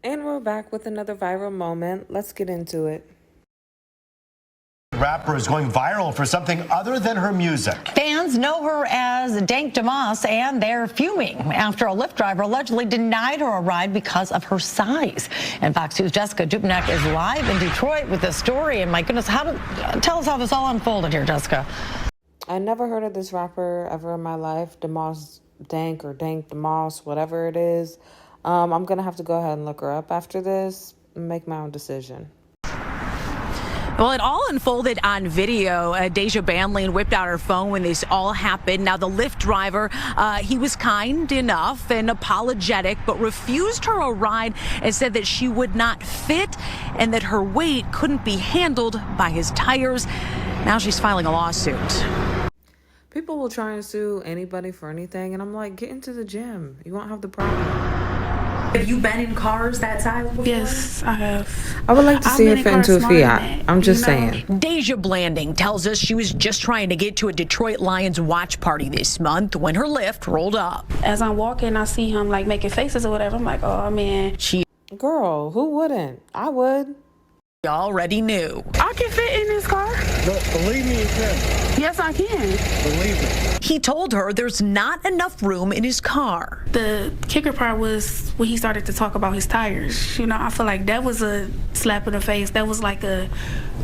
And we're back with another viral moment. Let's get into it. Rapper is going viral for something other than her music. Fans know her as Dank demoss, and they're fuming after a Lyft driver allegedly denied her a ride because of her size. And Fox News' Jessica Dupnack is live in Detroit with this story. And my goodness, tell us how this all unfolded here, Jessica. I never heard of this rapper ever in my life, demoss Dank or Dank demoss, whatever it is. I'm going to have to go ahead and look her up after this and make my own decision. Well, it all unfolded on video. Deja Banlane whipped out her phone when this all happened. Now, the Lyft driver, he was kind enough and apologetic, but refused her a ride and said that she would not fit and that her weight couldn't be handled by his tires. Now she's filing a lawsuit. People will try and sue anybody for anything, and I'm like, get into the gym. You won't have the problem. Have you been in cars that size before? Yes, I have. I would like to see her fit into a Fiat. I'm just saying. Deja Blanding tells us she was just trying to get to a Detroit Lions watch party this month when her Lyft rolled up. As I'm walking, I see him like making faces or whatever. I'm like, oh man. Girl, who wouldn't? I would. She already knew. I can fit in this car. No, believe me, you can. Yes, I can. Believe me. He told her there's not enough room in his car. The kicker part was when he started to talk about his tires. You know, I feel like that was a slap in the face. That was like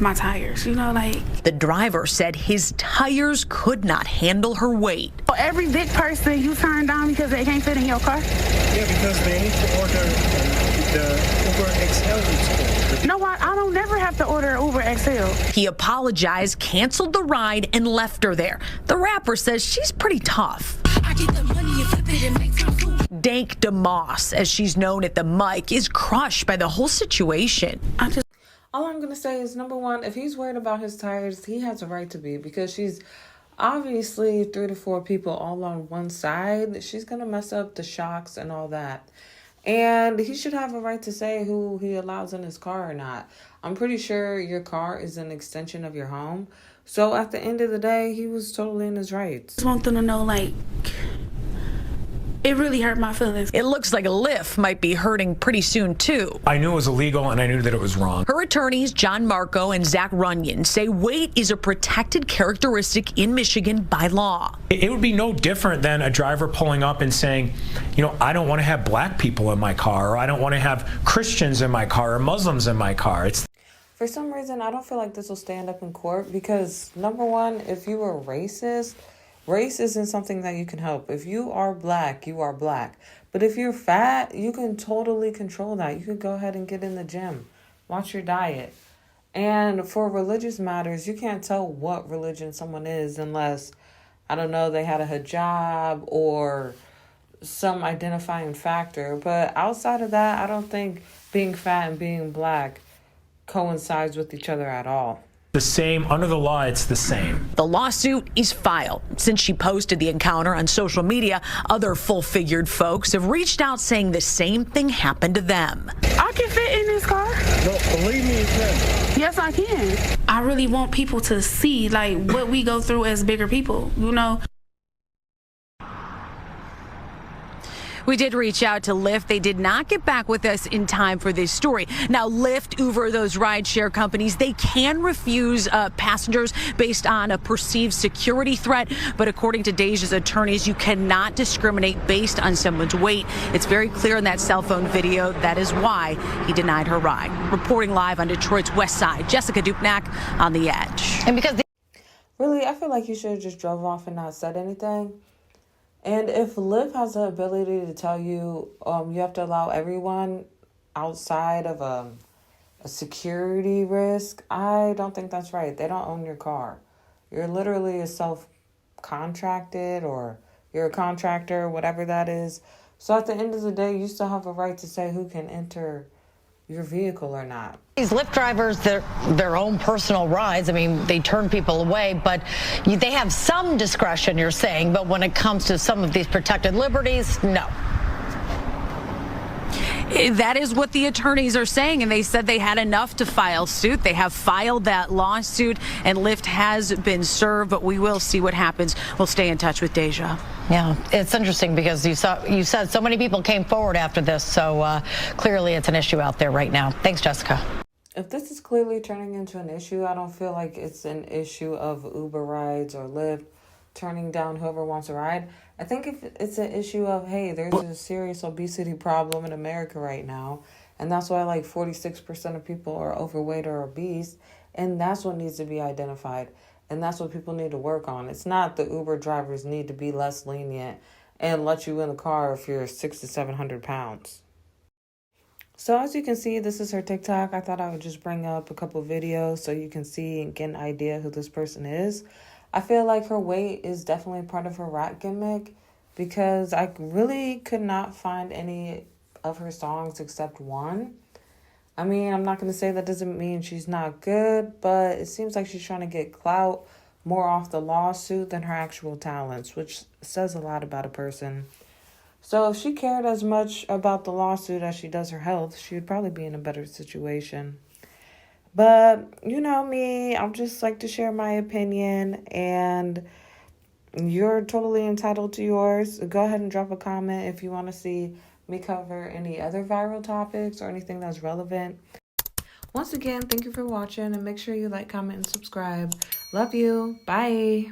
my tires, you know, like. The driver said his tires could not handle her weight. Every big person you turn down because they can't fit in your car? Yeah, because they need to order the Uber XL. No, I don't never have to order Uber XL. He apologized, canceled the ride, and left her there. The rapper says she's pretty tough. Dank demoss, as she's known at the mic, is crushed by the whole situation. All I'm going to say is, number one, if he's worried about his tires, he has a right to be, because she's obviously 3 to 4 people all on one side. She's going to mess up the shocks and all that. And he should have a right to say who he allows in his car or not. I'm pretty sure your car is an extension of your home. So at the end of the day, he was totally in his rights. I just want them to know, like, it really hurt my feelings. It looks like Lyft might be hurting pretty soon, too. I knew it was illegal, and I knew that it was wrong. Her attorneys, John Marco and Zach Runyon, say weight is a protected characteristic in Michigan by law. It would be no different than a driver pulling up and saying, you know, I don't want to have black people in my car, or I don't want to have Christians in my car, or Muslims in my car. For some reason, I don't feel like this will stand up in court because, number one, if you were racist, race isn't something that you can help. If you are black, you are black. But if you're fat, you can totally control that. You could go ahead and get in the gym. Watch your diet. And for religious matters, you can't tell what religion someone is unless, I don't know, they had a hijab or some identifying factor. But outside of that, I don't think being fat and being black coincides with each other at all. The same, under the law, it's the same. The lawsuit is filed. Since she posted the encounter on social media, other full-figured folks have reached out saying the same thing happened to them. I can fit in this car. No, believe me, you can. Yes, I can. I really want people to see, like, what we go through as bigger people, you know? We did reach out to Lyft. They did not get back with us in time for this story. Now, Lyft, Uber, those rideshare companies, they can refuse passengers based on a perceived security threat. But according to Deja's attorneys, you cannot discriminate based on someone's weight. It's very clear in that cell phone video. That is why he denied her ride. Reporting live on Detroit's West Side, Jessica Dupnack on The Edge. And because Really, I feel like you should have just drove off and not said anything. And if Lyft has the ability to tell you you have to allow everyone outside of a security risk, I don't think that's right. They don't own your car. You're literally a self-contracted, or you're a contractor, whatever that is. So at the end of the day, you still have a right to say who can enter your vehicle or not. these Lyft drivers, their own personal rides, I mean, they turn people away, but they have some discretion, you're saying, but when it comes to some of these protected liberties, no. That is what the attorneys are saying, and they said they had enough to file suit. They have filed that lawsuit, and Lyft has been served, but we will see what happens. We'll stay in touch with Deja. Yeah, it's interesting because you said so many people came forward after this, so clearly it's an issue out there right now. Thanks, Jessica. If this is clearly turning into an issue, I don't feel like it's an issue of Uber rides or Lyft turning down whoever wants a ride. I think if it's an issue of, hey, there's a serious obesity problem in America right now, and that's why like 46% of people are overweight or obese, and that's what needs to be identified, and that's what people need to work on. It's not the Uber drivers need to be less lenient and let you in the car if you're 600 to 700 pounds. So as you can see, this is her TikTok. I thought I would just bring up a couple videos so you can see and get an idea who this person is. I feel like her weight is definitely part of her rap gimmick because I really could not find any of her songs except one. I mean, I'm not going to say that doesn't mean she's not good, but it seems like she's trying to get clout more off the lawsuit than her actual talents, which says a lot about a person. So if she cared as much about the lawsuit as she does her health, she would probably be in a better situation. But you know me, I'll just like to share my opinion, and you're totally entitled to yours. Go ahead and drop a comment if you want to see me cover any other viral topics or anything that's relevant. Once again, thank you for watching, and make sure you like, comment, and subscribe. Love you. Bye.